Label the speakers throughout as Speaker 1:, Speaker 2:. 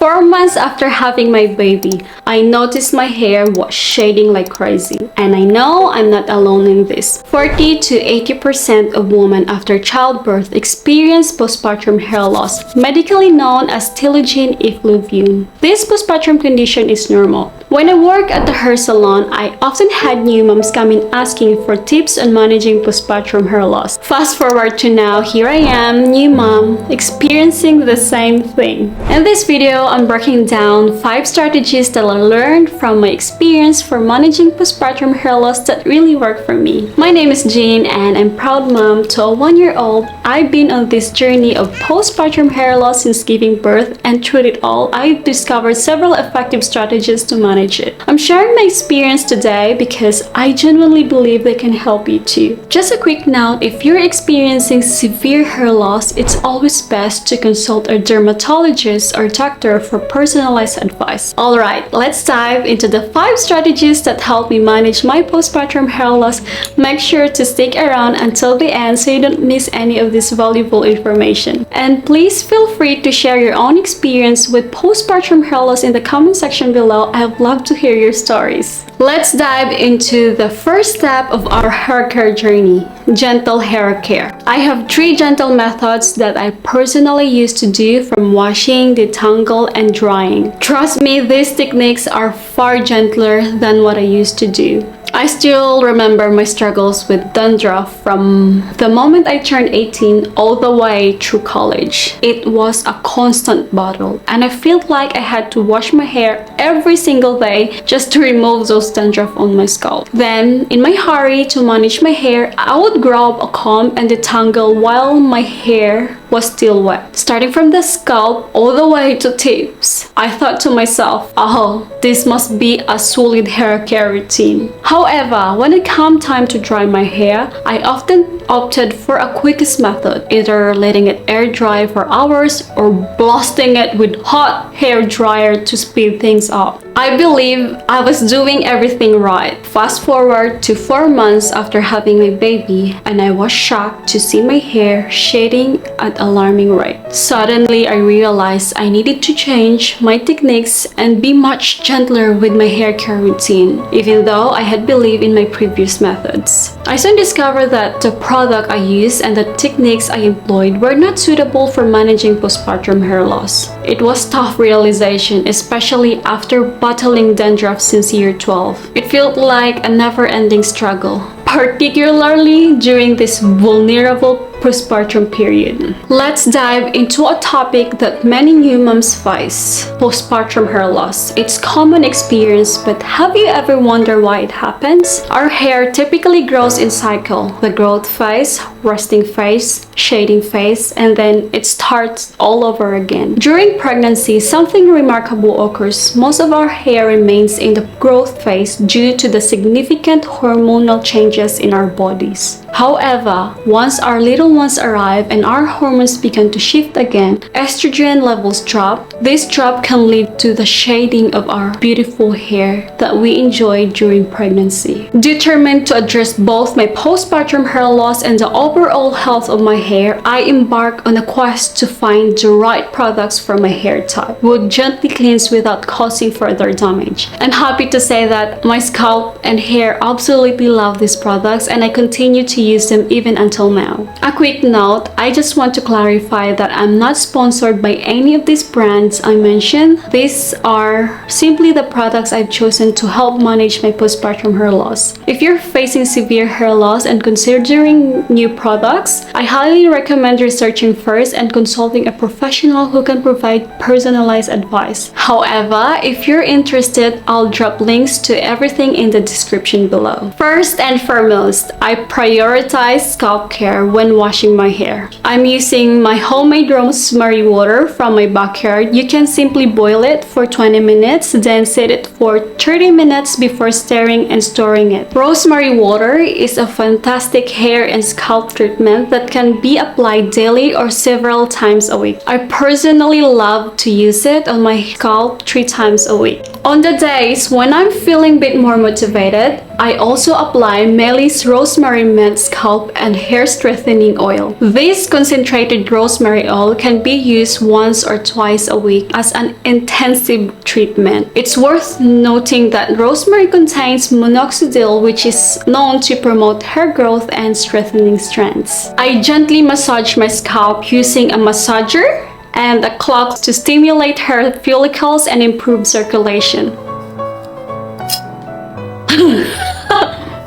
Speaker 1: 4 months after having my baby, I noticed my hair was shading like crazy. And I know I'm not alone in this. 40 to 80% of women after childbirth experience postpartum hair loss, medically known as telogen effluvium. This postpartum condition is normal. When I work at the hair salon, I often had new moms coming asking for tips on managing postpartum hair loss. Fast forward to now, here I am, new mom, experiencing the same thing. In this video, I'm breaking down 5 strategies that I learned from my experience for managing postpartum hair loss that really work for me. My name is Jean and I'm proud mom to a 1-year-old. I've been on this journey of postpartum hair loss since giving birth, and through it all, I've discovered several effective strategies to manage it. I'm sharing my experience today because I genuinely believe they can help you too. Just a quick note, if you're experiencing severe hair loss, it's always best to consult a dermatologist or doctor for personalized advice. Alright, let's dive into the 5 strategies that help me manage my postpartum hair loss. Make sure to stick around until the end so you don't miss any of this valuable information. And please feel free to share your own experience with postpartum hair loss in the comment section below. I'd love to hear your stories. Let's dive into the first step of our hair care journey, gentle hair care. I have 3 gentle methods that I personally used to do, from washing, detangle, and drying. Trust me, these techniques are far gentler than what I used to do. I still remember my struggles with dandruff from the moment I turned 18 all the way through college. It was a constant battle, and I felt like I had to wash my hair every single day just to remove those dandruff on my scalp. Then, in my hurry to manage my hair, I would grab a comb and detangle while my hair was still wet, starting from the scalp all the way to tips. I thought to myself, oh, this must be a solid hair care routine. However, when it came time to dry my hair, I often opted for a quickest method, either letting it air dry for hours or blasting it with hot hair dryer to speed things up. I believe I was doing everything right. Fast forward to 4 months after having my baby, and I was shocked to see my hair shading at alarming rate. Suddenly, I realized I needed to change my techniques and be much gentler with my hair care routine, even though I had believed in my previous methods. I soon discovered that the product I used and the techniques I employed were not suitable for managing postpartum hair loss. It was tough realization, especially after battling dandruff since year 12. It felt like a never-ending struggle, particularly during this vulnerable postpartum period. Let's dive into a topic that many new moms face: postpartum hair loss. It's common experience, but have you ever wondered why it happens? Our hair typically grows in cycle: the growth phase, resting phase, shading phase, and then it starts all over again. During pregnancy, something remarkable occurs. Most of our hair remains in the growth phase due to the significant hormonal changes in our bodies. However, once our little ones arrive and our hormones begin to shift again, estrogen levels drop. This drop can lead to the shading of our beautiful hair that we enjoy during pregnancy. Determined to address both my postpartum hair loss and the overall health of my hair, I embarked on a quest to find the right products for my hair type would gently cleanse without causing further damage. I'm happy to say that my scalp and hair absolutely love these products, and I continue to use them even until now. A quick note, I just want to clarify that I'm not sponsored by any of these brands I mentioned. These are simply the products I've chosen to help manage my postpartum hair loss. If you're facing severe hair loss and considering new products, I highly recommend researching first and consulting a professional who can provide personalized advice. However, if you're interested, I'll drop links to everything in the description below. First and foremost, I prioritize scalp care when washing my hair. I'm using my homemade rosemary water from my backyard. You can simply boil it for 20 minutes, then set it for 30 minutes before stirring and storing it. Rosemary water is a fantastic hair and scalp treatment that can be applied daily or several times a week. I personally love to use it on my scalp 3 times a week. On the days when I'm feeling a bit more motivated, I also apply MIELLE's Rosemary Mint Scalp and Hair Strengthening Oil. This concentrated rosemary oil can be used once or twice a week as an intensive treatment. It's worth noting that rosemary contains minoxidil, which is known to promote hair growth and strengthening strands. I gently massage my scalp using a massager and a cloth to stimulate hair follicles and improve circulation.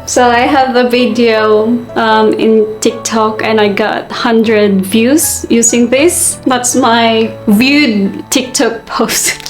Speaker 1: So I have a video in TikTok and I got 100 views using this. That's my viewed TikTok post.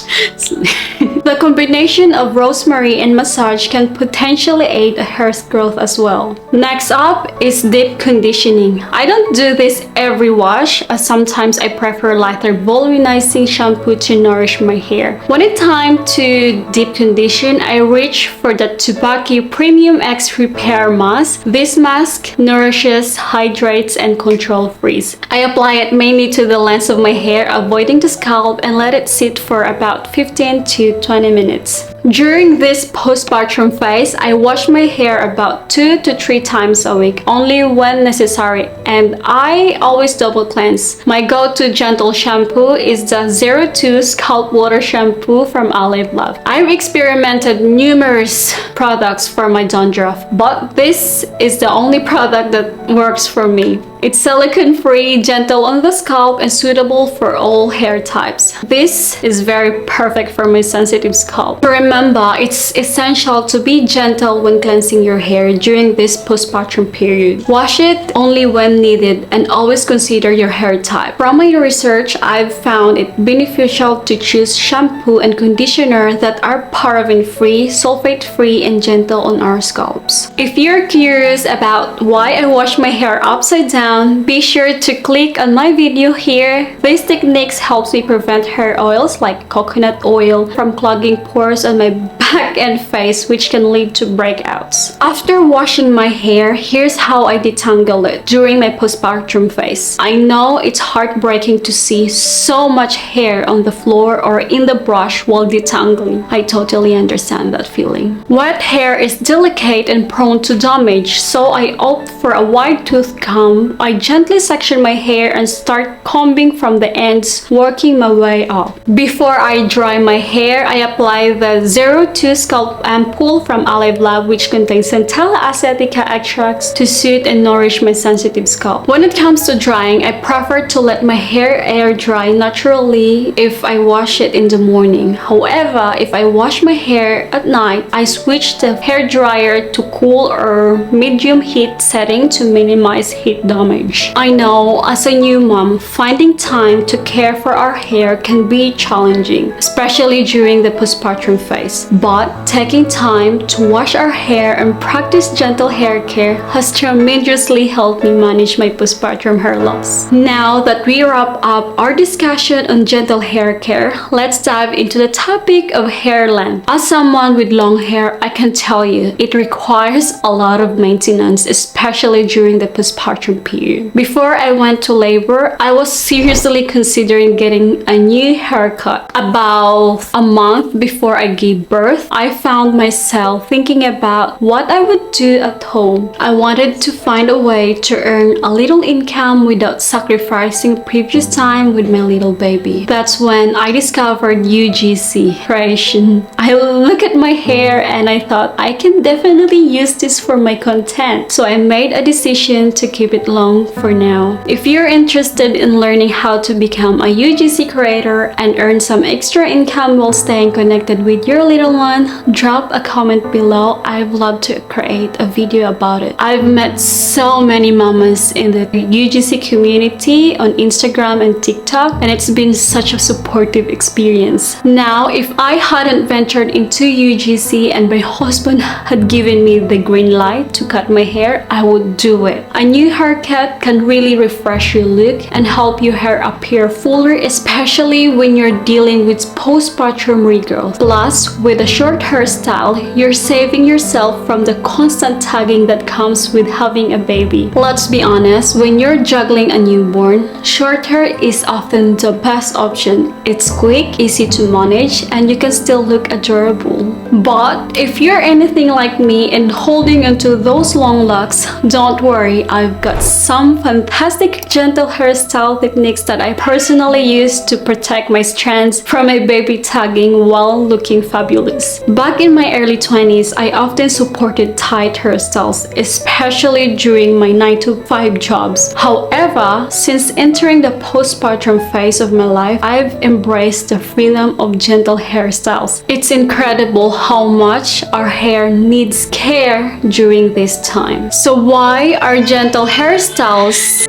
Speaker 1: The combination of rosemary and massage can potentially aid hair growth as well. Next up is deep conditioning. I don't do this every wash, as sometimes I prefer lighter volumizing shampoo to nourish my hair. When it's time to deep condition, I reach for the TSUBAKI Premium X Repair Mask. This mask nourishes, hydrates, and control frizz. I apply it mainly to the length of my hair, avoiding the scalp, and let it sit for about 15 to 20 minutes. During this postpartum phase, I wash my hair about 2 to 3 times a week, only when necessary, and I always double cleanse. My go-to gentle shampoo is the 02 Scalp Water Shampoo from Olive Love. I've experimented numerous products for my dandruff, but this is the only product that works for me. It's silicone-free, gentle on the scalp, and suitable for all hair types. This is very perfect for my sensitive scalp. Remember, it's essential to be gentle when cleansing your hair during this postpartum period. Wash it only when needed and always consider your hair type. From my research, I've found it beneficial to choose shampoo and conditioner that are paraben-free, sulfate-free, and gentle on our scalps. If you're curious about why I wash my hair upside down, be sure to click on my video here. These techniques helps me prevent hair oils like coconut oil from clogging pores on my back and face, which can lead to breakouts. After washing my hair, here's how I detangle it during my postpartum phase. I know it's heartbreaking to see so much hair on the floor or in the brush while detangling. I totally understand that feeling. Wet hair is delicate and prone to damage, so I opt for a wide tooth comb. I gently section my hair and start combing from the ends, working my way up. Before I dry my hair, I apply the 02 Scalp Ampoule from Olive Lab, which contains Centella acetica extracts to soothe and nourish my sensitive scalp. When it comes to drying, I prefer to let my hair air dry naturally if I wash it in the morning. However, if I wash my hair at night, I switch the hair dryer to cool or medium heat setting to minimize heat damage. I know, as a new mom, finding time to care for our hair can be challenging, especially during the postpartum phase. But taking time to wash our hair and practice gentle hair care has tremendously helped me manage my postpartum hair loss. Now that we wrap up our discussion on gentle hair care, let's dive into the topic of hair length. As someone with long hair, I can tell you it requires a lot of maintenance, especially during the postpartum period. Before I went to labor, I was seriously considering getting a new haircut. About a month before I gave birth, I found myself thinking about what I would do at home. I wanted to find a way to earn a little income without sacrificing previous time with my little baby. That's when I discovered UGC creation. I looked at my hair and I thought I can definitely use this for my content. So I made a decision to keep it long for now. If you're interested in learning how to become a UGC creator and earn some extra income while staying connected with your little one, drop a comment below. I'd love to create a video about it. I've met so many mamas in the UGC community on Instagram and TikTok, and it's been such a supportive experience. Now, if I hadn't ventured into UGC and my husband had given me the green light to cut my hair, I would do it. A new haircut can really refresh your look and help your hair appear fuller, especially when you're dealing with postpartum regrowth. Plus, with a short hairstyle, you're saving yourself from the constant tugging that comes with having a baby. Let's be honest, when you're juggling a newborn, short hair is often the best option. It's quick, easy to manage, and you can still look adorable. But if you're anything like me and holding onto those long locks, don't worry, I've got some fantastic gentle hairstyle techniques that I personally use to protect my strands from a baby tagging while looking fabulous. Back in my early 20s, I often supported tight hairstyles, especially during my 9-to-5 jobs. However, since entering the postpartum phase of my life, I've embraced the freedom of gentle hairstyles. It's incredible how much our hair needs care during this time. So why are gentle hairstyles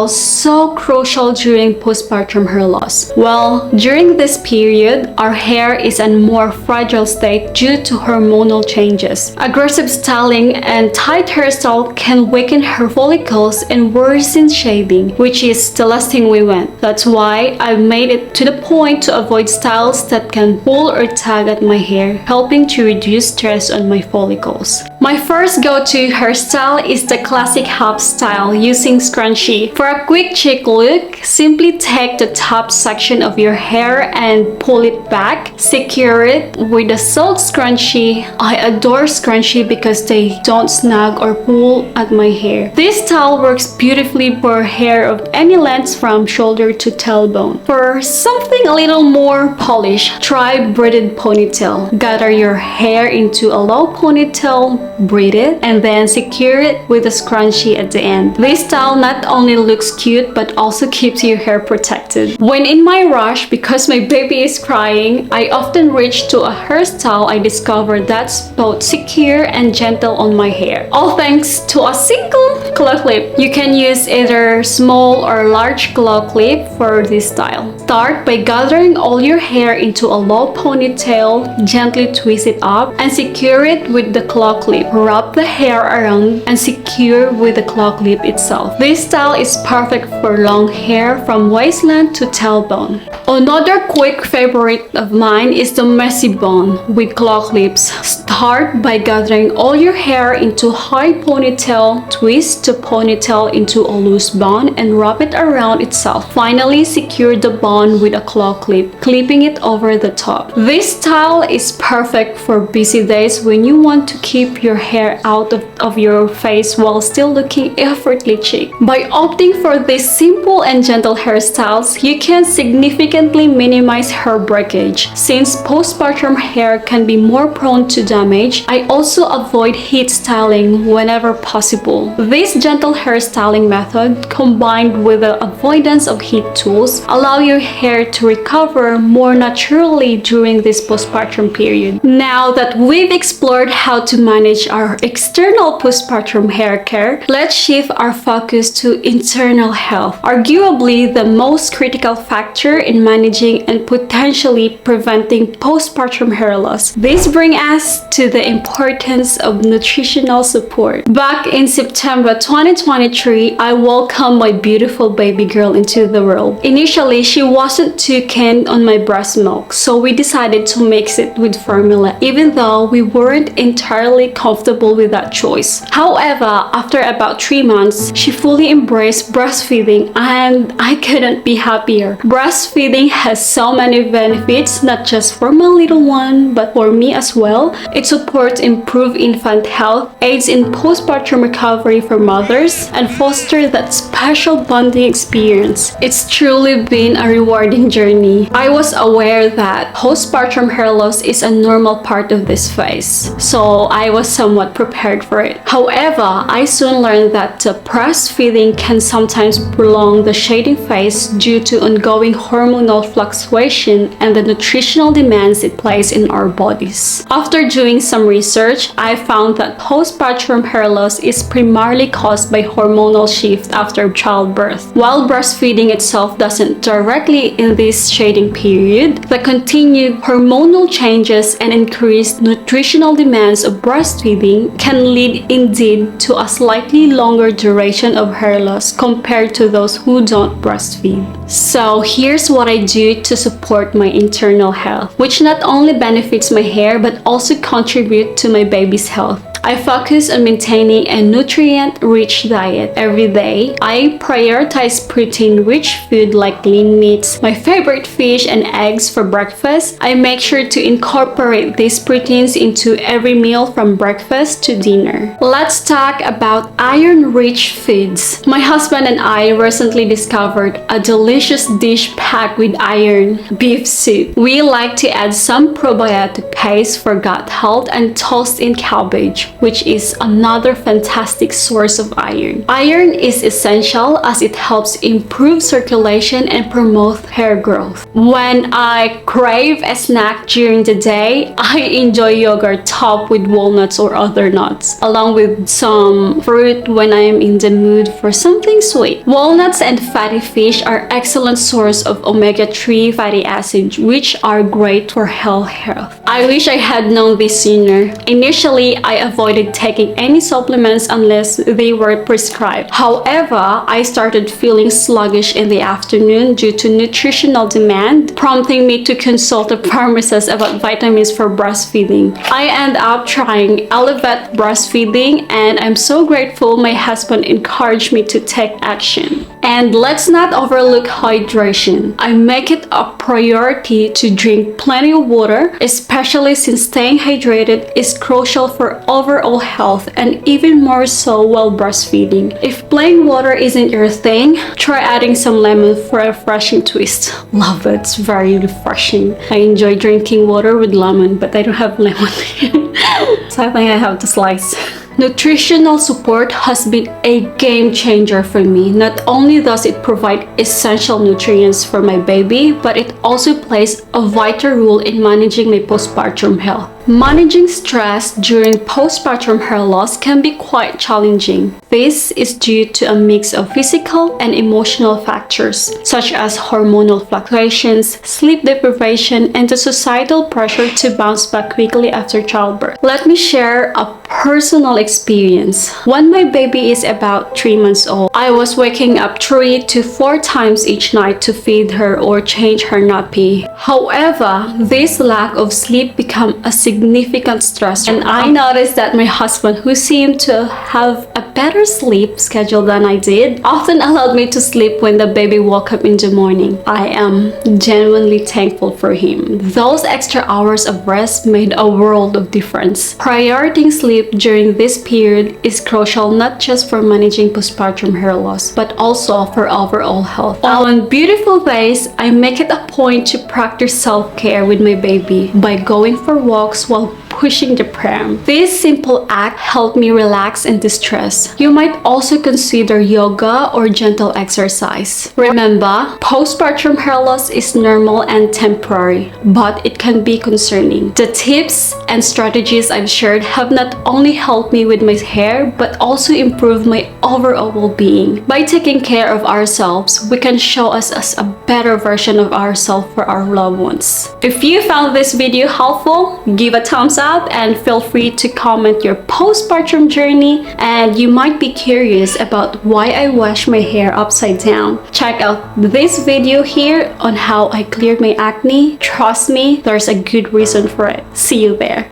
Speaker 1: so crucial during postpartum hair loss? Well, during this period, our hair is in a more fragile state due to hormonal changes. Aggressive styling and tight hairstyle can weaken hair follicles and worsen shaving, which is the last thing we want. That's why I've made it to the point to avoid styles that can pull or tag at my hair, helping to reduce stress on my follicles. My first go-to hairstyle is the classic half style using scrunchie. For a quick chic look, simply take the top section of your hair and pull it back. Secure it with a silk scrunchie. I adore scrunchie because they don't snag or pull at my hair. This style works beautifully for hair of any length from shoulder to tailbone. For something a little more polished, try braided ponytail. Gather your hair into a low ponytail, braid it, and then secure it with a scrunchie at the end. This style not only looks cute but also keeps your hair protected. When in my rush because my baby is crying, I often reach to a hairstyle I discovered that's both secure and gentle on my hair. All thanks to a single claw clip. You can use either small or large claw clip for this style. Start by gathering all your hair into a low ponytail, gently twist it up, and secure it with the claw clip. Wrap the hair around and secure with the claw clip itself. This style is perfect for long hair from waistline to tailbone. Another quick favorite of mine is the messy bun with claw clips. Start by gathering all your hair into high ponytail, twist the ponytail into a loose bun and wrap it around itself. Finally, secure the bun with a claw clip, clipping it over the top. This style is perfect for busy days when you want to keep your hair out of your face while still looking effortlessly chic. By opting for these simple and gentle hairstyles, you can significantly minimize hair breakage. Since postpartum hair can be more prone to damage, I also avoid heat styling whenever possible. This gentle hairstyling method, combined with the avoidance of heat tools, allow your hair to recover more naturally during this postpartum period. Now that we've explored how to manage our external postpartum hair care, let's shift our focus to internal health, arguably the most critical factor in managing and potentially preventing postpartum hair loss. This brings us to the importance of nutritional support. Back in September 2023, I welcomed my beautiful baby girl into the world. Initially, she wasn't too keen on my breast milk, so we decided to mix it with formula, even though we weren't entirely comfortable with that choice. However, after about 3 months, she fully embraced breastfeeding and I couldn't be happier. Breastfeeding has so many benefits, not just for my little one, but for me as well. It supports improved infant health, aids in postpartum recovery for mothers, and fosters that special bonding experience. It's truly been a rewarding journey. I was aware that postpartum hair loss is a normal part of this phase, so I was somewhat prepared for it. However, I soon learned that breastfeeding can sometimes prolong the shedding phase due to ongoing hormonal fluctuation and the nutritional demands it places in our bodies. After doing some research, I found that postpartum hair loss is primarily caused by hormonal shift after childbirth. While breastfeeding itself doesn't directly in this shedding period, the continued hormonal changes and increased nutritional demands of breastfeeding can lead indeed to a slightly longer duration of hair loss compared to those who don't breastfeed. So here's what I do to support my internal health, which not only benefits my hair but also contribute to my baby's health. I focus on maintaining a nutrient-rich diet every day. I prioritize protein-rich food like lean meats, my favorite fish and eggs for breakfast. I make sure to incorporate these proteins into every meal from breakfast to dinner. Let's talk about iron-rich foods. My husband and I recently discovered a delicious dish packed with iron, beef soup. We like to add some probiotic paste for gut health and tossed in cabbage, which is another fantastic source of iron. Iron is essential as it helps improve circulation and promote hair growth. When I crave a snack during the day, I enjoy yogurt topped with walnuts or other nuts, along with some fruit when I am in the mood for something sweet. Walnuts and fatty fish are excellent source of omega-3 fatty acids, which are great for health. I wish I had known this sooner. Initially, I avoided taking any supplements unless they were prescribed. However, I started feeling sluggish in the afternoon due to nutritional demand, prompting me to consult a pharmacist about vitamins for breastfeeding. I end up trying Elevate breastfeeding, and I'm so grateful my husband encouraged me to take action. And let's not overlook hydration. I make it a priority to drink plenty of water, especially since staying hydrated is crucial for overall health and even more so while breastfeeding. If plain water isn't your thing, try adding some lemon for a refreshing twist. Love it, it's very refreshing. I enjoy drinking water with lemon, but I don't have lemon. So I think I have to slice. Nutritional support has been a game changer for me. Not only does it provide essential nutrients for my baby, but it also plays a vital role in managing my postpartum health. Managing stress during postpartum hair loss can be quite challenging. This is due to a mix of physical and emotional factors, such as hormonal fluctuations, sleep deprivation, and the societal pressure to bounce back quickly after childbirth. Let me share a personal experience. When my baby is about 3 months old, I was waking up 3 to 4 times each night to feed her or change her nappy. However, this lack of sleep became a significant stress, and I noticed that my husband, who seemed to have a better sleep schedule than I did, often allowed me to sleep when the baby woke up in the morning. I am genuinely thankful for him. Those extra hours of rest made a world of difference. Prioritizing sleep during this period is crucial not just for managing postpartum hair loss, but also for overall health. On beautiful days, I make it a point to practice self-care with my baby by going for walks while pushing the pram. This simple act helped me relax and distress. You might also consider yoga or gentle exercise. Remember, postpartum hair loss is normal and temporary, but it can be concerning. The tips and strategies I've shared have not only helped me with my hair, but also improved my overall well-being. By taking care of ourselves, we can show us as a better version of ourselves for our loved ones. If you found this video helpful, give a thumbs up and feel free to comment your postpartum journey, and you might be curious about why I wash my hair upside down. Check out this video here on how I cleared my acne. Trust me, there's a good reason for it. See you there.